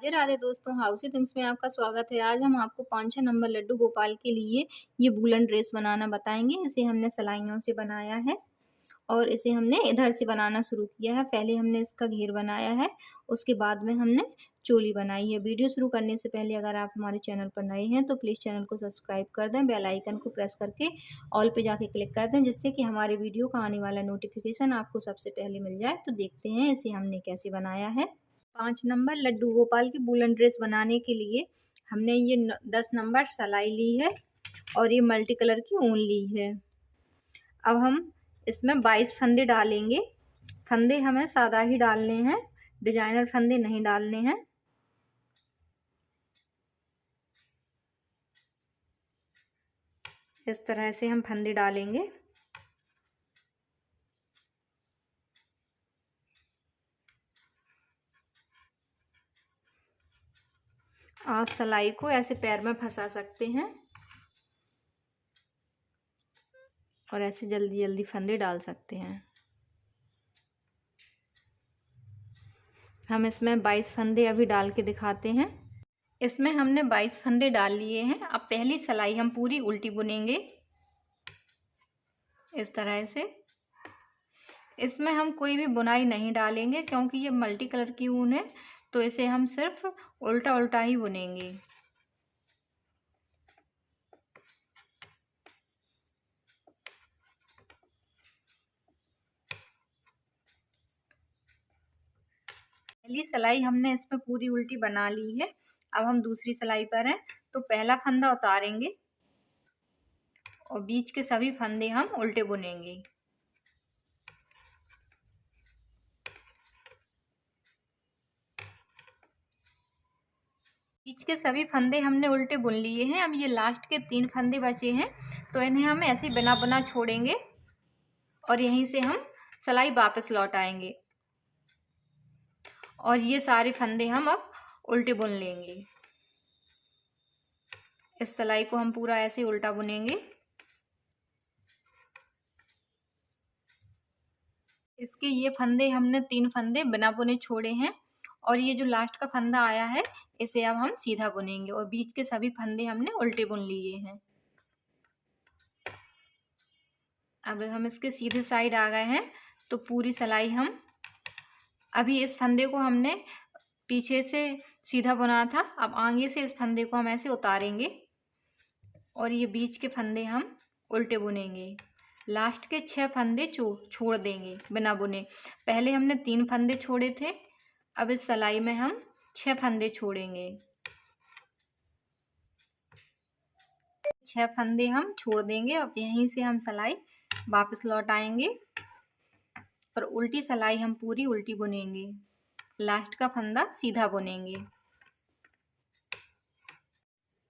राधे राधे दोस्तों, हाउसी थिंग्स में आपका स्वागत है। आज हम आपको 5-6 नंबर लड्डू गोपाल के लिए ये वूलन ड्रेस बनाना बताएंगे। इसे हमने सिलाइयों से बनाया है और इसे हमने इधर से बनाना शुरू किया है। पहले हमने इसका घेर बनाया है, उसके बाद में हमने चोली बनाई है। वीडियो शुरू करने से पहले अगर आप हमारे चैनल पर नए हैं तो प्लीज़ चैनल को सब्सक्राइब कर दें, बेल आइकन को प्रेस करके ऑल पे जाके क्लिक कर दें, जिससे कि हमारे वीडियो का आने वाला नोटिफिकेशन आपको सबसे पहले मिल जाए। तो देखते हैं इसे हमने कैसे बनाया है। 5 नंबर लड्डू गोपाल की वूलन ड्रेस बनाने के लिए हमने ये 10 नंबर सिलाई ली है और ये मल्टी कलर की ऊन ली है। अब हम इसमें 22 फंदे डालेंगे। फंदे हमें सादा ही डालने हैं, डिजाइनर फंदे नहीं डालने हैं। इस तरह से हम फंदे डालेंगे। आप सिलाई को ऐसे पैर में फंसा सकते हैं और ऐसे जल्दी जल्दी फंदे डाल सकते हैं। हम इसमें 22 फंदे अभी डाल के दिखाते हैं। इसमें हमने 22 फंदे डाल लिए हैं। अब पहली सिलाई हम पूरी उल्टी बुनेंगे इस तरह से। इसमें हम कोई भी बुनाई नहीं डालेंगे क्योंकि ये मल्टी कलर की ऊन है, तो इसे हम सिर्फ उल्टा उल्टा ही बुनेंगे। पहली सिलाई हमने इसमें पूरी उल्टी बना ली है। अब हम दूसरी सिलाई पर हैं, तो पहला फंदा उतारेंगे और बीच के सभी फंदे हम उल्टे बुनेंगे। बीच के सभी फंदे हमने उल्टे बुन लिए हैं। अब ये लास्ट के 3 फंदे बचे हैं, तो इन्हें हम ऐसे बिना बुना छोड़ेंगे और यहीं से हम सिलाई वापस लौट आएंगे और ये सारे फंदे हम अब उल्टे बुन लेंगे। इस सिलाई को हम पूरा ऐसे उल्टा बुनेंगे। इसके ये फंदे हमने 3 फंदे बिना बुने छोड़े हैं और ये जो लास्ट का फंदा आया है इसे अब हम सीधा बुनेंगे और बीच के सभी फंदे हमने उल्टे बुन लिए हैं। अब हम इसके सीधे साइड आ गए हैं, तो पूरी सिलाई हम अभी इस फंदे को हमने पीछे से सीधा बुना था, अब आगे से इस फंदे को हम ऐसे उतारेंगे और ये बीच के फंदे हम उल्टे बुनेंगे। लास्ट के 6 फंदे छोड़ देंगे बिना बुने। पहले हमने 3 फंदे छोड़े थे, अब इस सिलाई में हम 6 फंदे छोड़ेंगे। 6 फंदे हम छोड़ देंगे। अब यहीं से हम सिलाई वापस लौट आएंगे और उल्टी सिलाई हम पूरी उल्टी बुनेंगे। लास्ट का फंदा सीधा बुनेंगे।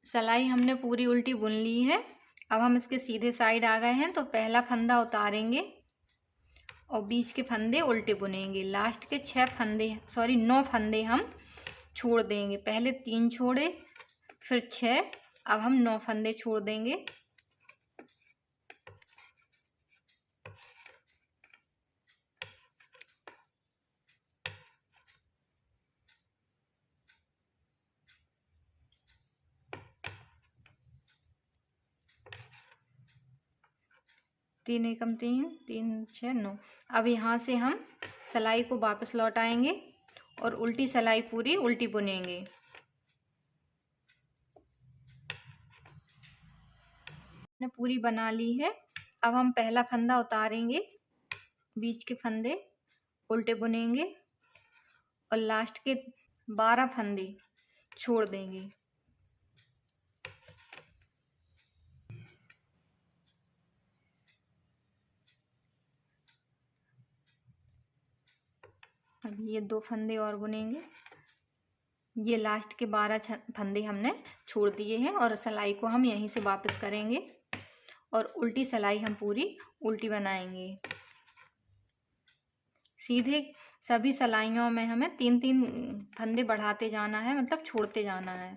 सिलाई हमने पूरी उल्टी बुन ली है। अब हम इसके सीधे साइड आ गए हैं, तो पहला फंदा उतारेंगे और बीच के फंदे उल्टे बुनेंगे। लास्ट के 9 फंदे हम छोड़ देंगे। पहले 3 छोड़े, फिर 6, अब हम 9 फंदे छोड़ देंगे। तीन एकम 3, 3 6 9। अब यहाँ से हम सिलाई को वापस लौटाएंगे और उल्टी सिलाई पूरी उल्टी बुनेंगे। हमने पूरी बना ली है। अब हम पहला फंदा उतारेंगे, बीच के फंदे उल्टे बुनेंगे और लास्ट के 12 फंदे छोड़ देंगे। अब ये 2 फंदे और बुनेंगे। ये लास्ट के 12 फंदे हमने छोड़ दिए हैं और सिलाई को हम यहीं से वापस करेंगे और उल्टी सिलाई हम पूरी उल्टी बनाएंगे। सीधे सभी सिलाइयों में हमें 3-3 फंदे बढ़ाते जाना है, मतलब छोड़ते जाना है।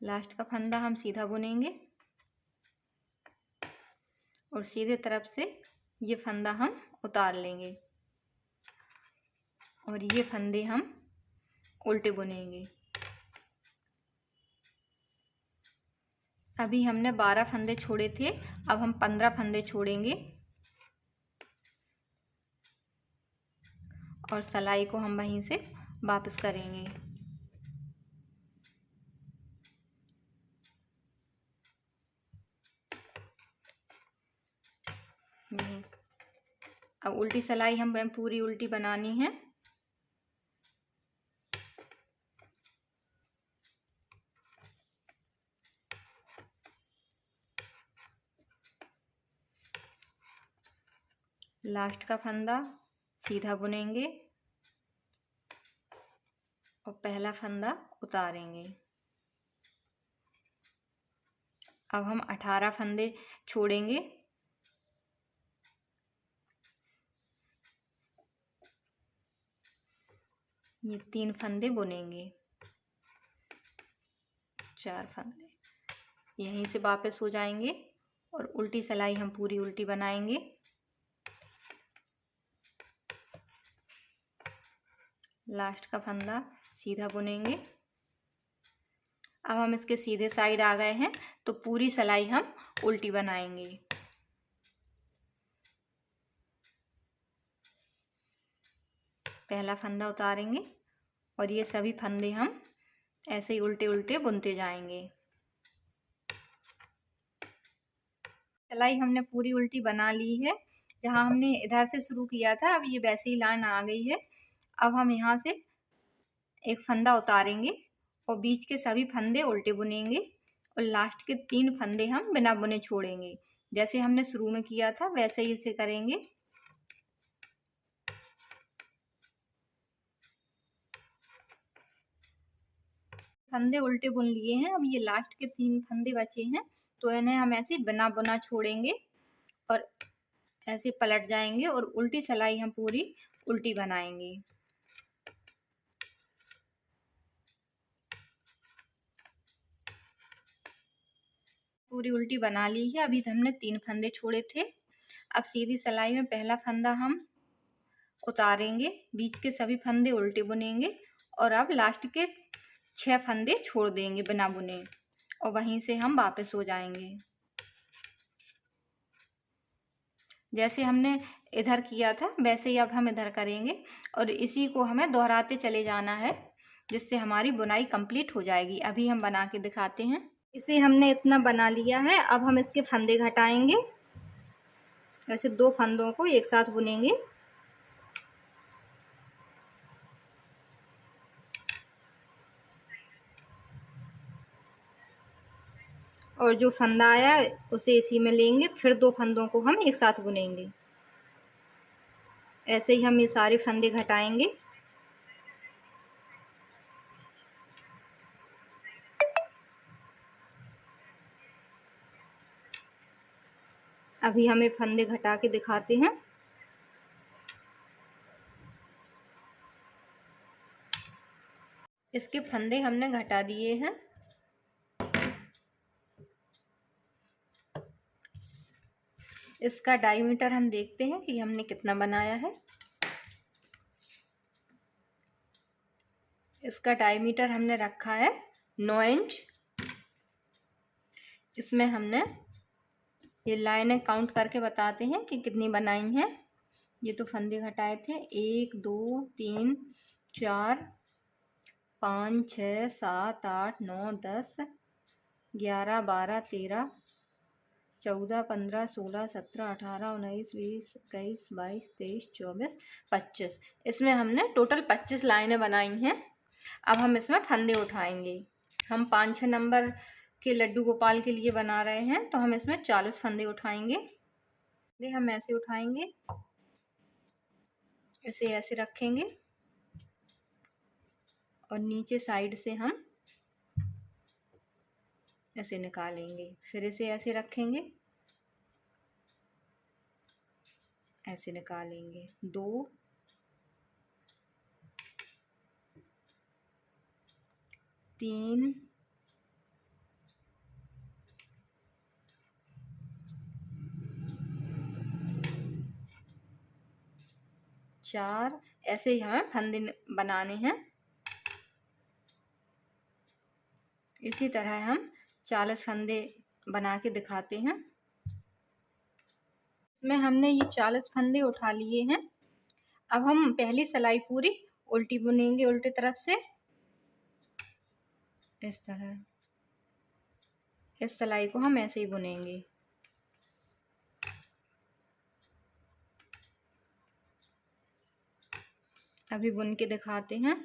लास्ट का फंदा हम सीधा बुनेंगे और सीधे तरफ से ये फंदा हम उतार लेंगे और ये फंदे हम उल्टे बुनेंगे। अभी हमने 12 फंदे छोड़े थे, अब हम 15 फंदे छोड़ेंगे और सिलाई को हम वहीं से वापस करेंगे। अब उल्टी सिलाई हम पूरी उल्टी बनानी है। लास्ट का फंदा सीधा बुनेंगे और पहला फंदा उतारेंगे। अब हम 18 फंदे छोड़ेंगे। ये 3 फंदे बुनेंगे, 4 फंदे यहीं से वापस हो जाएंगे और उल्टी सिलाई हम पूरी उल्टी बनाएंगे। लास्ट का फंदा सीधा बुनेंगे। अब हम इसके सीधे साइड आ गए हैं तो पूरी सिलाई हम उल्टी बनाएंगे। पहला फंदा उतारेंगे और ये सभी फंदे हम ऐसे ही उल्टे उल्टे बुनते जाएंगे। सिलाई हमने पूरी उल्टी बना ली है। जहाँ हमने इधर से शुरू किया था अब ये वैसे ही लाइन आ गई है। अब हम यहाँ से एक फंदा उतारेंगे और बीच के सभी फंदे उल्टे बुनेंगे और लास्ट के 3 फंदे हम बिना बुने छोड़ेंगे। जैसे हमने शुरू में किया था वैसे ही इसे करेंगे। फंदे उल्टे बुन लिए हैं। अब ये लास्ट के 3 फंदे बचे हैं तो इन्हें हम ऐसे बिना बुना छोड़ेंगे और ऐसे पलट जाएंगे और उल्टी सिलाई हम पूरी उल्टी बनाएंगे। पूरी उल्टी बना ली है। अभी हमने 3 फंदे छोड़े थे। अब सीधी सिलाई में पहला फंदा हम उतारेंगे, बीच के सभी फंदे उल्टे बुनेंगे और अब लास्ट के 6 फंदे छोड़ देंगे बिना बुने और वहीं से हम वापस हो जाएंगे। जैसे हमने इधर किया था वैसे ही अब हम इधर करेंगे और इसी को हमें दोहराते चले जाना है जिससे हमारी बुनाई कंप्लीट हो जाएगी। अभी हम बना के दिखाते हैं। इसे हमने इतना बना लिया है। अब हम इसके फंदे घटाएंगे। ऐसे 2 फंदों को एक साथ बुनेंगे। और जो फंदा आया उसे इसी में लेंगे, फिर 2 फंदों को हम एक साथ बुनेंगे। ऐसे ही हम ये सारे फंदे घटाएंगे। अभी हमें फंदे घटा के दिखाते हैं। इसके फंदे हमने घटा दिए हैं। इसका डायमीटर हम देखते हैं कि हमने कितना बनाया है। इसका डायमीटर हमने रखा है 9 इंच। इसमें हमने ये लाइनें काउंट करके बताते हैं कि कितनी बनाई हैं। ये तो फंदे घटाए थे 1 2 3 4 5 6 7 8 9 10 11 12 13 14 15 16 17 18 19 20 21 22 23 24 25। इसमें हमने टोटल 25 लाइनें बनाई हैं। अब हम इसमें फंदे उठाएंगे। हम 5-6 नंबर के लड्डू गोपाल के लिए बना रहे हैं तो हम इसमें 40 फंदे उठाएंगे। हम ऐसे उठाएंगे, इसे ऐसे रखेंगे और नीचे साइड से हम ऐसे निकालेंगे। फिर इसे ऐसे रखेंगे, ऐसे निकालेंगे। 2 3 4 4, ऐसे ही हमें फंदे बनाने हैं। इसी तरह हम 40 फंदे बना के दिखाते हैं। इसमें हमने ये 40 फंदे उठा लिए हैं। अब हम पहली सिलाई पूरी उल्टी बुनेंगे, उल्टी तरफ से इस तरह। इस सिलाई को हम ऐसे ही बुनेंगे। अभी बुन के दिखाते हैं।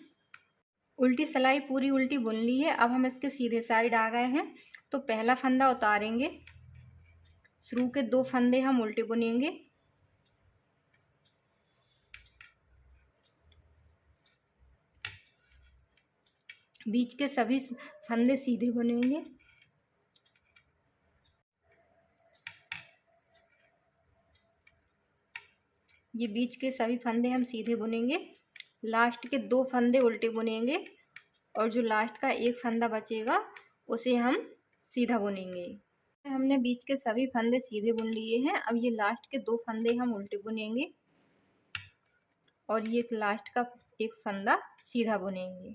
उल्टी सिलाई पूरी उल्टी बुन ली है। अब हम इसके सीधे साइड आ गए हैं, तो पहला फंदा उतारेंगे, शुरू के 2 फंदे हम उल्टे बुनेंगे, बीच के सभी फंदे सीधे बुनेंगे। ये बीच के सभी फंदे हम सीधे बुनेंगे, लास्ट के 2 फंदे उल्टे बुनेंगे और जो लास्ट का एक फंदा बचेगा उसे हम सीधा बुनेंगे। हमने बीच के सभी फंदे सीधे बुन लिए हैं। अब ये लास्ट के 2 फंदे हम उल्टे बुनेंगे और ये लास्ट का एक फंदा सीधा बुनेंगे।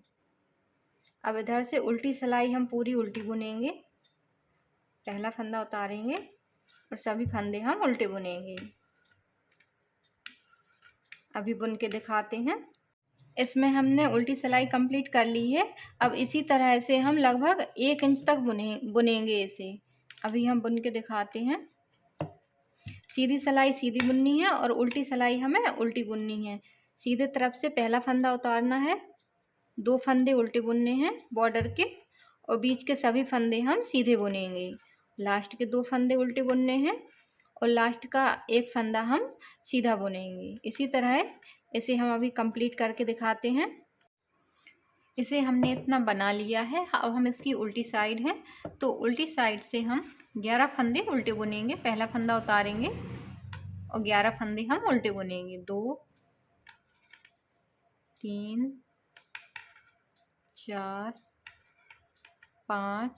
अब इधर से उल्टी सिलाई हम पूरी उल्टी बुनेंगे, पहला फंदा उतारेंगे और सभी फंदे हम उल्टे बुनेंगे। अभी बुन के दिखाते हैं। इसमें हमने उल्टी सिलाई कंप्लीट कर ली है। अब इसी तरह से हम लगभग 1 इंच तक बुनेंगे इसे। अभी हम बुन के दिखाते हैं। सीधी सिलाई सीधी बुननी है और उल्टी सिलाई हमें उल्टी बुननी है। सीधे तरफ से पहला फंदा उतारना है, 2 फंदे उल्टे बुनने हैं बॉर्डर के और बीच के सभी फंदे हम सीधे बुनेंगे। लास्ट के 2 फंदे उल्टे बुनने हैं और लास्ट का एक फंदा हम सीधा बुनेंगे। इसी तरह इसे हम अभी कंप्लीट करके दिखाते हैं। इसे हमने इतना बना लिया है। अब हम इसकी उल्टी साइड है, तो उल्टी साइड से हम 11 फंदे उल्टे बुनेंगे। पहला फंदा उतारेंगे और 11 फंदे हम उल्टे बुनेंगे। 2 3 4 5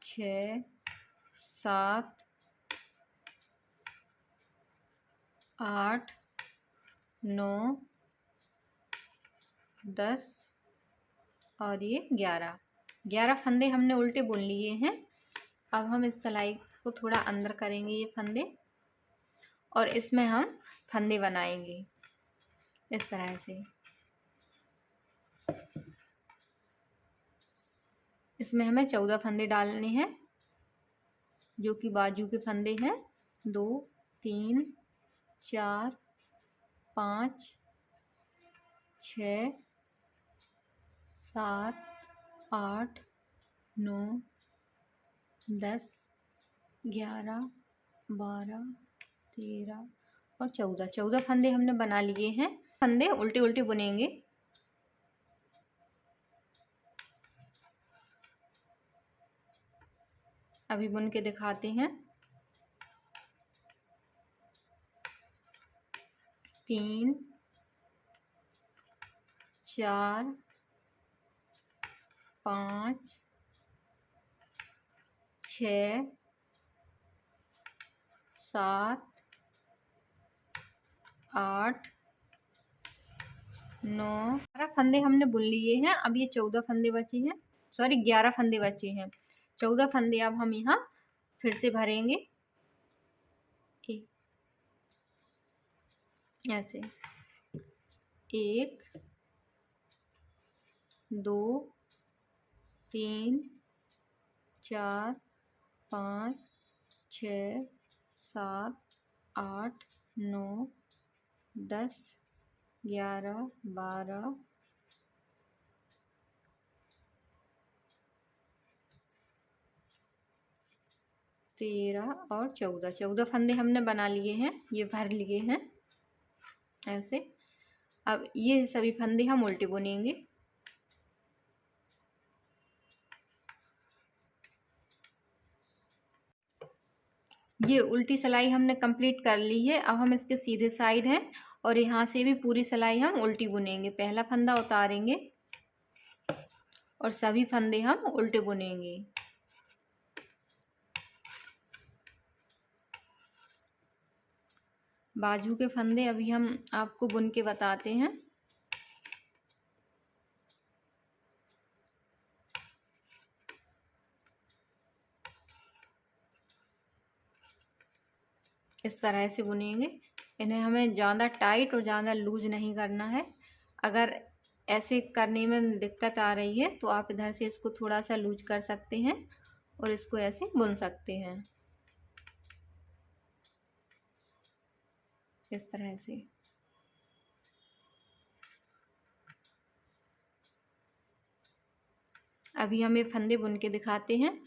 6 7 8 9 10 और ये 11 फंदे हमने उल्टे बुन लिए हैं। अब हम इस सिलाई को थोड़ा अंदर करेंगे ये फंदे और इसमें हम फंदे बनाएंगे इस तरह से। इसमें हमें 14 फंदे डालने हैं जो कि बाजू के फंदे हैं। 2 3 4 5 6 7 8 9 10 11 12 13 और 14 फंदे हमने बना लिए हैं। फंदे उल्टे उल्टे बुनेंगे। अभी बुन के दिखाते हैं। 3 4 5 6 7 8 9 फंदे हमने बुन लिए हैं। अब ये 14 फंदे बचे हैं, सॉरी 11 फंदे बचे हैं। 14 फंदे अब हम यहाँ फिर से भरेंगे ऐसे। 1 2 3 4 5 6 7 8 9 10 11 12 13 और 14 फंदे हमने बना लिए हैं, ये भर लिए हैं ऐसे। अब ये सभी फंदे हम उल्टे बुनेंगे। ये उल्टी सिलाई हमने कंप्लीट कर ली है। अब हम इसके सीधे साइड हैं और यहाँ से भी पूरी सिलाई हम उल्टी बुनेंगे। पहला फंदा उतारेंगे और सभी फंदे हम उल्टे बुनेंगे। बाजू के फंदे अभी हम आपको बुन के बताते हैं। इस तरह से बुनेंगे। इन्हें हमें ज़्यादा टाइट और ज़्यादा लूज नहीं करना है। अगर ऐसे करने में दिक्कत आ रही है तो आप इधर से इसको थोड़ा सा लूज कर सकते हैं और इसको ऐसे बुन सकते हैं, इस तरह से। अभी हम ये फंदे बुन के दिखाते हैं।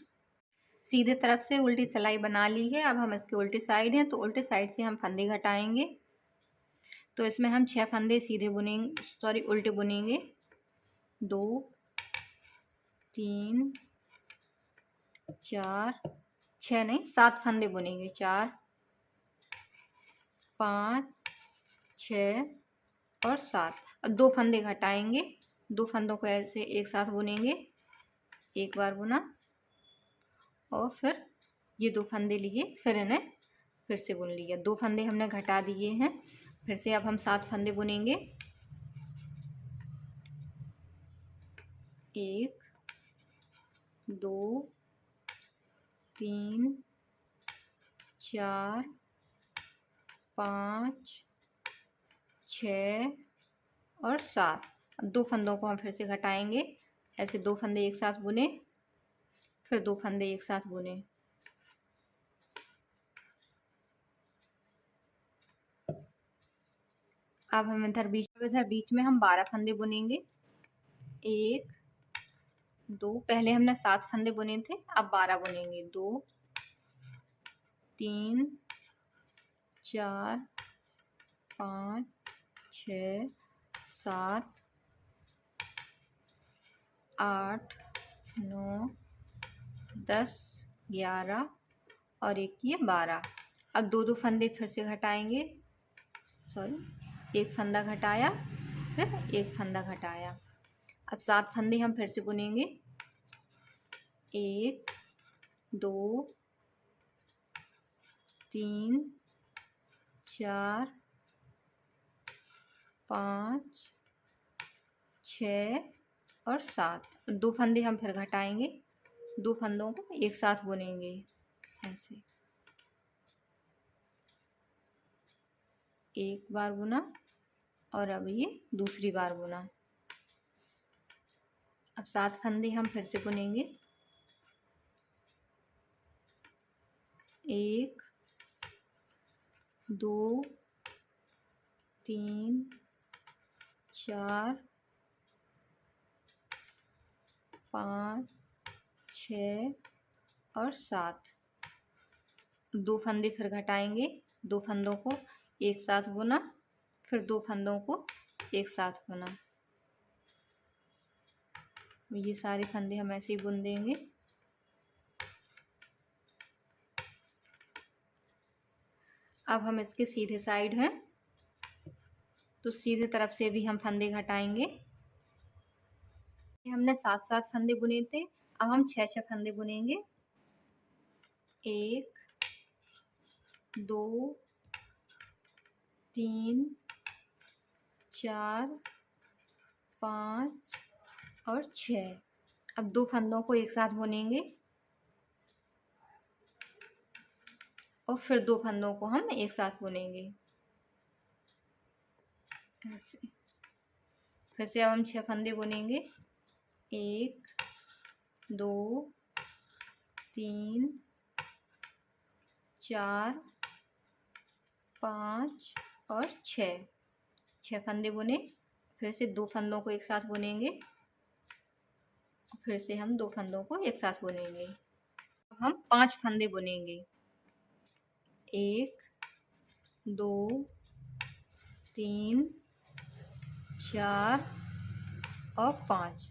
सीधे तरफ से उल्टी सिलाई बना ली है। अब हम इसके उल्टी साइड हैं तो उल्टे साइड से हम फंदे घटाएंगे। तो इसमें हम 6 फंदे सीधे बुनेंगे, सॉरी उल्टे बुनेंगे। 2 3 4 6 नहीं 7 फंदे बुनेंगे। 4 5 6 और 7। अब 2 फंदे घटाएंगे। 2 फंदों को ऐसे एक साथ बुनेंगे। एक बार बुना और फिर ये 2 फंदे लिए, फिर इन्हें फिर से बुन लिया। 2 फंदे हमने घटा दिए हैं। फिर से अब हम 7 फंदे बुनेंगे। 1 2 3 4 5 6 और 7। 2 फंदों को हम फिर से घटाएंगे। ऐसे 2 फंदे एक साथ बुने, फिर 2 फंदे एक साथ बुने। अब हम इधर बीच में हम 12 फंदे बुनेंगे। 1 2, पहले हमने 7 फंदे बुने थे, अब 12 बुनेंगे। 2 3 4 5 6 7 8 9 10 11 और एक ये 12। अब 2 फंदे फिर से घटाएंगे, सॉरी एक फंदा घटाया, फिर एक फंदा घटाया। अब 7 फंदे हम फिर से बुनेंगे। 1 2 3 4 5 6 और 7। 2 फंदे हम फिर घटाएंगे। 2 फंदों को एक साथ बुनेंगे ऐसे। एक बार बुना और अब ये दूसरी बार बुना। अब 7 फंदे हम फिर से बुनेंगे। 1 2 3 4 5 6 और 7। 2 फंदे फिर घटाएंगे। 2 फंदों को एक साथ बुना, फिर 2 फंदों को एक साथ बुना। ये सारे फंदे हम ऐसे ही बुन देंगे। अब हम इसके सीधे साइड हैं तो सीधे तरफ से भी हम फंदे घटाएंगे। हमने 7 फंदे बुने थे, अब हम 6 फंदे बुनेंगे। 1 2 3 4 5 और 6। अब 2 फंदों को एक साथ बुनेंगे और फिर 2 फंदों को हम एक साथ बुनेंगे ऐसे। फिर से अब हम 6 फंदे बुनेंगे। 1 2 3 4 5 और 6 फंदे बुने। फिर से 2 फंदों को एक साथ बुनेंगे, फिर से हम 2 फंदों को एक साथ बुनेंगे। अब हम 5 फंदे बुनेंगे। 1 2 3 4 और 5।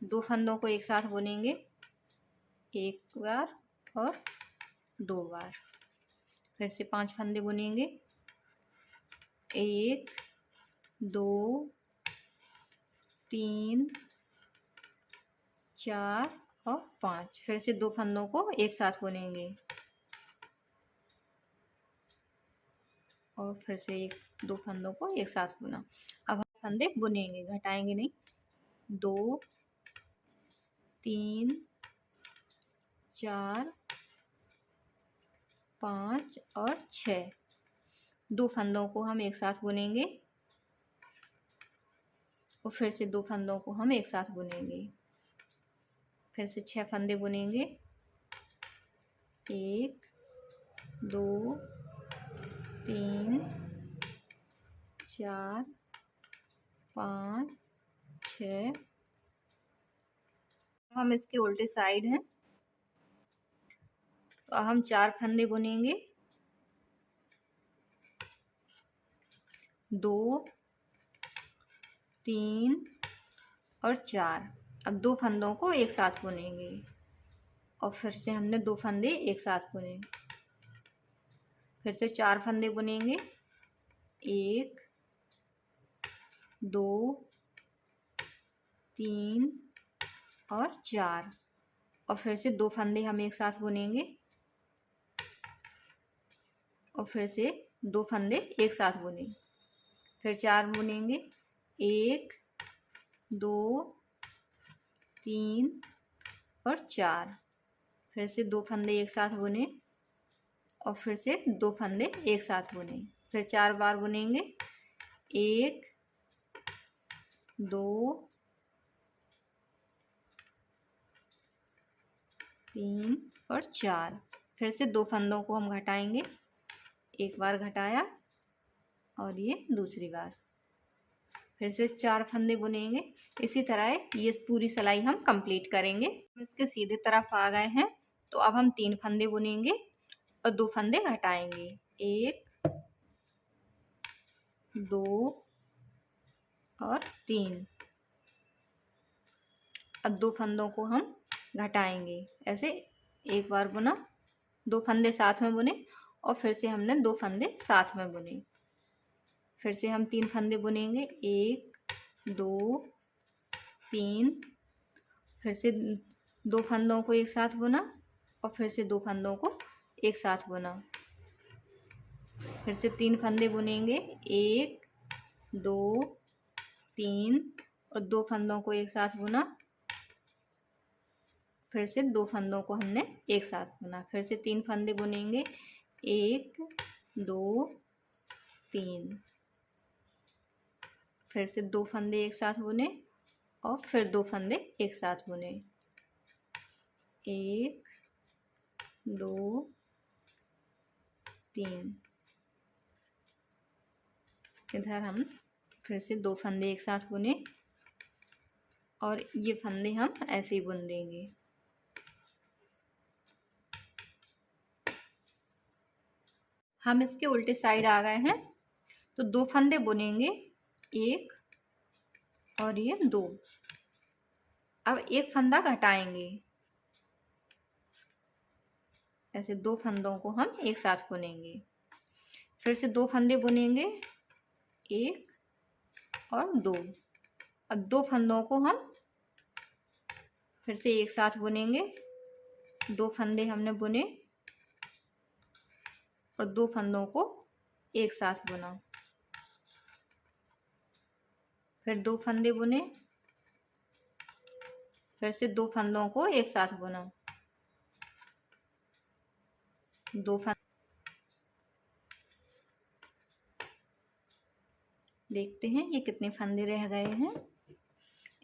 2 फंदों को एक साथ बुनेंगे, एक बार और 2 बार। फिर से 5 फंदे बुनेंगे। 1 2 3 4 और 5। फिर से 2 फंदों को एक साथ बुनेंगे और फिर से एक दो फंदों को एक साथ बुना। अब हम फंदे बुनेंगे, घटाएंगे नहीं। 2 3 4 5 और 6, दो फंदों को हम एक साथ बुनेंगे और फिर से दो फंदों को हम एक साथ बुनेंगे। फिर से 6 फंदे बुनेंगे। 1 2 3 4 5 6। हम इसके उल्टे साइड हैं, तो हम 4 फंदे बुनेंगे। 2 3 और 4। अब दो फंदों को एक साथ बुनेंगे और फिर से हमने दो फंदे एक साथ बुने। फिर से 4 फंदे बुनेंगे। 1 2 3 और 4 और फिर से दो फंदे हम एक साथ बुनेंगे और फिर से दो फंदे एक साथ बुने। फिर 4 बुनेंगे। 1 2 3 और 4। फिर से दो फंदे एक साथ बुने और फिर से दो फंदे एक साथ बुने। फिर 4 बार बुनेंगे। 1 2 3 और 4। फिर से दो फंदों को हम घटाएंगे, एक बार घटाया और ये दूसरी बार। फिर से 4 फंदे बुनेंगे। इसी तरह ये पूरी सिलाई हम कंप्लीट करेंगे। इसके सीधे तरफ आ गए हैं, तो अब हम 3 फंदे बुनेंगे और दो फंदे घटाएंगे। 1 2 और 3। अब दो फंदों को हम घटाएंगे। ऐसे एक बार बुना, दो फंदे साथ में बुने और फिर से हमने दो फंदे साथ में बुने। फिर से हम 3 फंदे बुनेंगे। 1 2 3। फिर से दो फंदों को एक साथ बुना और फिर से दो फंदों को एक साथ बुना। फिर से 3 फंदे बुनेंगे। 1 2 3 और दो फंदों को एक साथ बुना। फिर से दो फंदों को हमने एक साथ बुना। फिर से 3 फंदे बुनेंगे। 1 2 3। फिर से दो फंदे एक साथ बुने और फिर दो फंदे एक साथ बुने। 1 2 3। इधर हम फिर से दो फंदे एक साथ बुने और ये फंदे हम ऐसे ही बुन देंगे। हम इसके उल्टे साइड आ गए हैं, तो दो फंदे बुनेंगे, एक और ये 2। अब एक फंदा घटाएंगे। ऐसे दो फंदों को हम एक साथ बुनेंगे। फिर से दो फंदे बुनेंगे, 1 और 2। अब दो फंदों को हम फिर से एक साथ बुनेंगे। दो फंदे हमने बुने और दो फंदों को एक साथ बुना। फिर दो फंदे बुने, फिर से दो फंदों को एक साथ बुना। दो फंदे देखते हैं ये कितने फंदे रह गए हैं।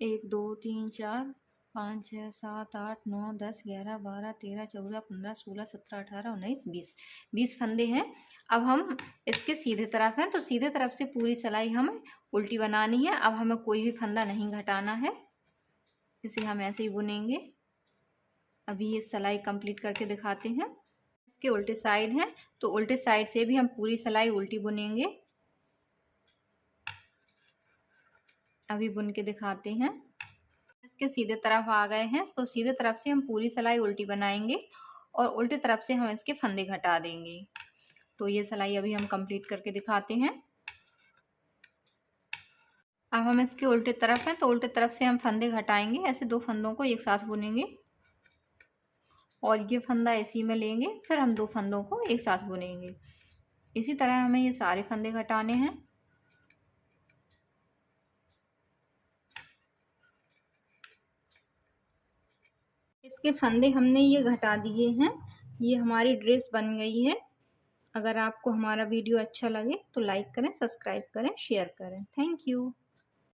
1 2 3 4 5 6 7 8 9 10 11 12 13 14 15 16 17 18 19 20। 20 फंदे हैं। अब हम इसके सीधे तरफ हैं, तो सीधे तरफ से पूरी सिलाई हमें उल्टी बनानी है। अब हमें कोई भी फंदा नहीं घटाना है, इसे हम ऐसे ही बुनेंगे। अभी ये सिलाई कंप्लीट करके दिखाते हैं। इसके उल्टे साइड हैं, तो उल्टे साइड से भी हम पूरी सिलाई उल्टी बुनेंगे। अभी बुन के दिखाते हैं। इसके सीधे तरफ आ गए हैं, तो सीधे तरफ से हम पूरी सिलाई उल्टी बनाएंगे और उल्टे तरफ से हम इसके फंदे घटा देंगे। तो ये सिलाई अभी हम कंप्लीट करके दिखाते हैं। अब हम इसके उल्टे तरफ हैं, तो उल्टे तरफ से हम फंदे घटाएंगे। ऐसे दो फंदों को एक साथ बुनेंगे और ये फंदा इसी में लेंगे। फिर हम दो फंदों को एक साथ बुनेंगे। इसी तरह हमें ये सारे फंदे घटाने हैं। इसके फंदे हमने ये घटा दिए हैं। ये हमारी ड्रेस बन गई है। अगर आपको हमारा वीडियो अच्छा लगे तो लाइक करें, सब्सक्राइब करें, शेयर करें। Thank you.